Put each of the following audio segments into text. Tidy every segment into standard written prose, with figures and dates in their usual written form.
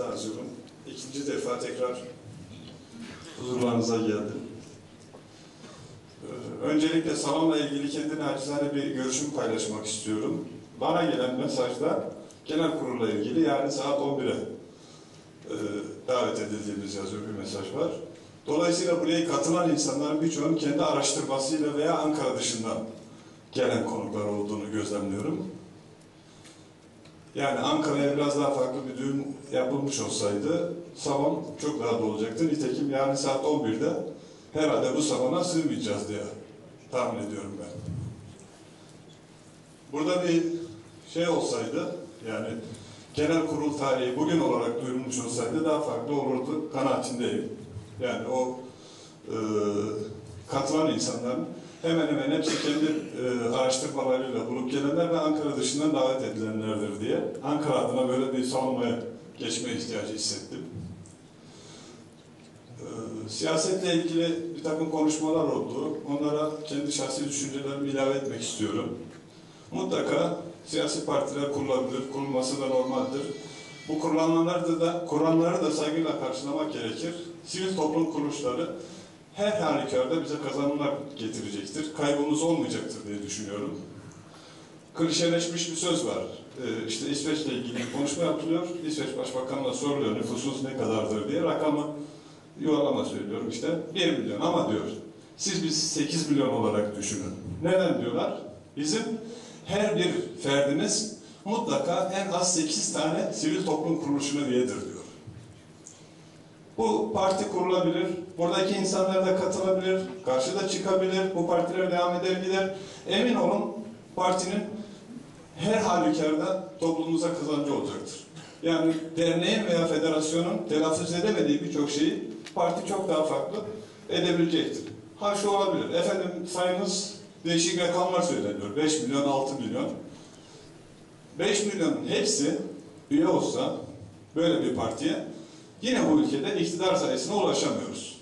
rahmetle arzuyorum. İkinci defa tekrar huzurlarınıza geldim. Öncelikle salonla ilgili kendi nacizane bir görüşümü paylaşmak istiyorum. Bana gelen mesajda genel kurulla ilgili, yani saat 11'e davet edildiğimiz yazıyor bir mesaj var. Dolayısıyla buraya katılan insanların birçoğunun kendi araştırmasıyla veya Ankara dışından gelen konuklar olduğunu gözlemliyorum. Yani Ankara'ya biraz daha farklı bir düğün yapılmış olsaydı salon çok daha dolu olacaktı. Nitekim yani saat 11'de herhalde bu salona sığmayacağız diye tahmin ediyorum ben. Burada bir şey olsaydı, yani genel kurul tarihi bugün olarak duyurulmuş olsaydı daha farklı olurdu kanaatindeyim. Yani o katılan insanların hemen hemen hepsi kendi araştırmalarıyla bulup gelenler ve Ankara dışından davet edilenlerdir diye Ankara adına böyle bir savunmaya geçme ihtiyacı hissettim. Siyasetle ilgili bir takım konuşmalar oldu. Onlara kendi şahsi düşüncelerimi ilave etmek istiyorum. Mutlaka siyasi partiler kurulabilir, kurulması da normaldir. Bu kurulanları da saygıyla karşılamak gerekir. Sivil toplum kuruluşları her halükarda bize kazanımlar getirecektir. Kaybımız olmayacaktır diye düşünüyorum. Klişeleşmiş bir söz var. İşte İsveç'le ilgili bir konuşma yapılıyor. İsveç Başbakanı'na soruluyor nüfusumuz ne kadardır diye. Rakamı yuvarlama söylüyorum işte 1 milyon ama diyor. Siz bizi 8 milyon olarak düşünün. Neden diyorlar? Bizim her bir ferdimiz mutlaka en az 8 tane sivil toplum kuruluşuna üyedir diyor. Bu parti kurulabilir, buradaki insanlar da katılabilir, karşıda çıkabilir, bu partiler devam eder gider. Emin olun partinin her halükarda toplumumuza kazancı olacaktır. Yani derneğin veya federasyonun telaffuz edemediği birçok şeyi parti çok daha farklı edebilecektir. Ha şu olabilir, efendim sayınız değişik rakamlar söyleniyor, 5 milyon, 6 milyon. 5 milyonun hepsi üye olsa böyle bir partiye yine bu ülkede iktidar sayısına ulaşamıyoruz.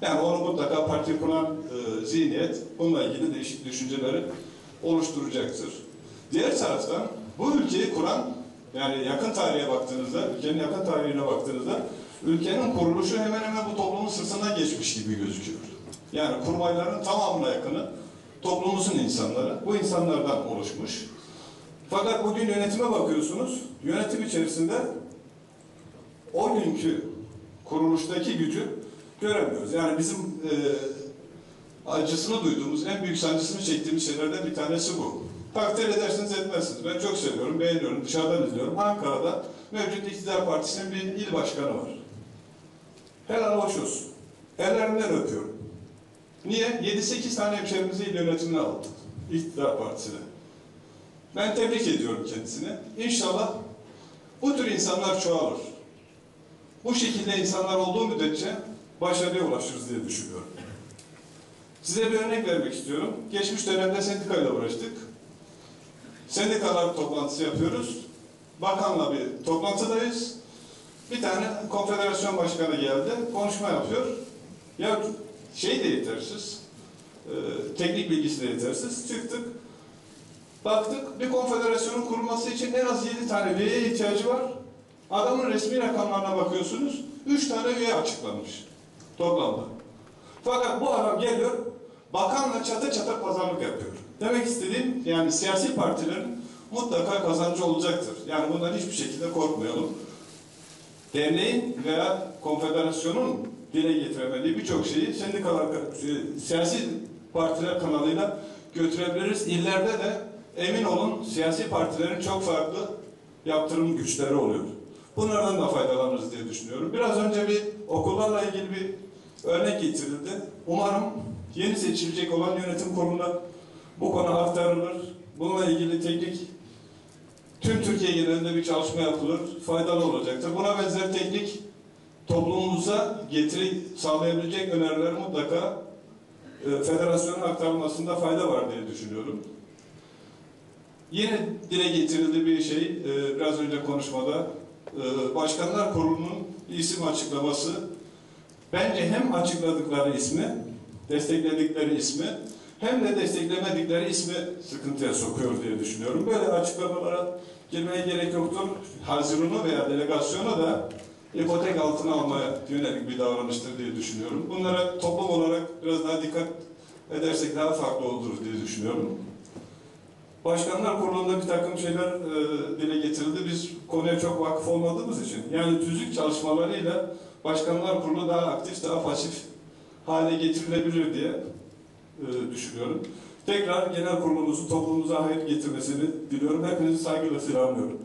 Yani onu mutlaka parti kuran zihniyet bununla ilgili değişik düşünceleri oluşturacaktır. Diğer taraftan bu ülkeyi kuran, yani yakın tarihe baktığınızda, ülkenin yakın tarihine baktığınızda ülkenin kuruluşu hemen hemen bu toplumun sırtından geçmiş gibi gözüküyor. Yani kurmayların tamamına yakını toplumumuzun insanları, bu insanlardan oluşmuş. Fakat bugün yönetime bakıyorsunuz, yönetim içerisinde o günkü kuruluştaki gücü göremiyoruz. Yani bizim acısını duyduğumuz, en büyük sancısını çektiğimiz şeylerden bir tanesi bu. Takdir edersiniz etmezsiniz. Ben çok seviyorum, beğeniyorum, dışarıdan izliyorum. Ankara'da mevcut iktidar partisinin bir il başkanı var. Helal hoş olsun. Ellerinden öpüyorum. Niye? 7-8 tane hemşehrimizi il yönetimine aldı. İktidar partisine. Ben tebrik ediyorum kendisini. İnşallah bu tür insanlar çoğalır. Bu şekilde insanlar olduğu müddetçe başarıya ulaşırız diye düşünüyorum. Size bir örnek vermek istiyorum. Geçmiş dönemde sendikayla uğraştık. Sendikalar toplantısı yapıyoruz. Bakanla bir toplantıdayız. Bir tane konfederasyon başkanı geldi. Konuşma yapıyor. Ya şey de yetersiz. Teknik bilgisi de yetersiz. Çıktık. Baktık bir konfederasyonun kurulması için en az 7 tane üyeye ihtiyacı var. Adamın resmi rakamlarına bakıyorsunuz. 3 tane üye açıklanmış. Toplamda. Fakat bu adam geliyor, bakanla çatır çatır pazarlık yapıyor. Demek istediğim, yani siyasi partilerin mutlaka kazancı olacaktır. Yani bundan hiçbir şekilde korkmayalım. Derneğin veya konfederasyonun dile getiremediği birçok şeyi sendikalar, siyasi partiler kanalıyla götürebiliriz. İllerde de emin olun siyasi partilerin çok farklı yaptırım güçleri oluyor. Bunlardan da faydalanırız diye düşünüyorum. Biraz önce bir okullarla ilgili bir örnek getirildi. Umarım yeni seçilecek olan yönetim kuruluna bu konu aktarılır. Bununla ilgili teknik tüm Türkiye genelinde bir çalışma yapılır. Faydalı olacaktır. Buna benzer teknik toplumumuza getiri sağlayabilecek öneriler mutlaka federasyonun aktarılmasında fayda var diye düşünüyorum. Yine dile getirildi bir şey, biraz önce konuşmada, Başkanlar Kurulu'nun isim açıklaması, bence hem açıkladıkları ismi, destekledikleri ismi, hem de desteklemedikleri ismi sıkıntıya sokuyor diye düşünüyorum. Böyle açıklamalara girmeye gerek yoktur. Hazirunu veya delegasyonu da ipotek altına almaya yönelik bir davranıştır diye düşünüyorum. Bunlara toplum olarak biraz daha dikkat edersek daha farklı olur diye düşünüyorum. Başkanlar Kurulu'nda bir takım şeyler dile getirildi. Biz konuya çok vakıf olmadığımız için, yani tüzük çalışmalarıyla Başkanlar Kurulu daha aktif, daha pasif hale getirilebilir diye düşünüyorum. Tekrar genel kurulumuzu toplumumuza hayır getirmesini diliyorum. Hepinizi saygıyla selamlıyorum.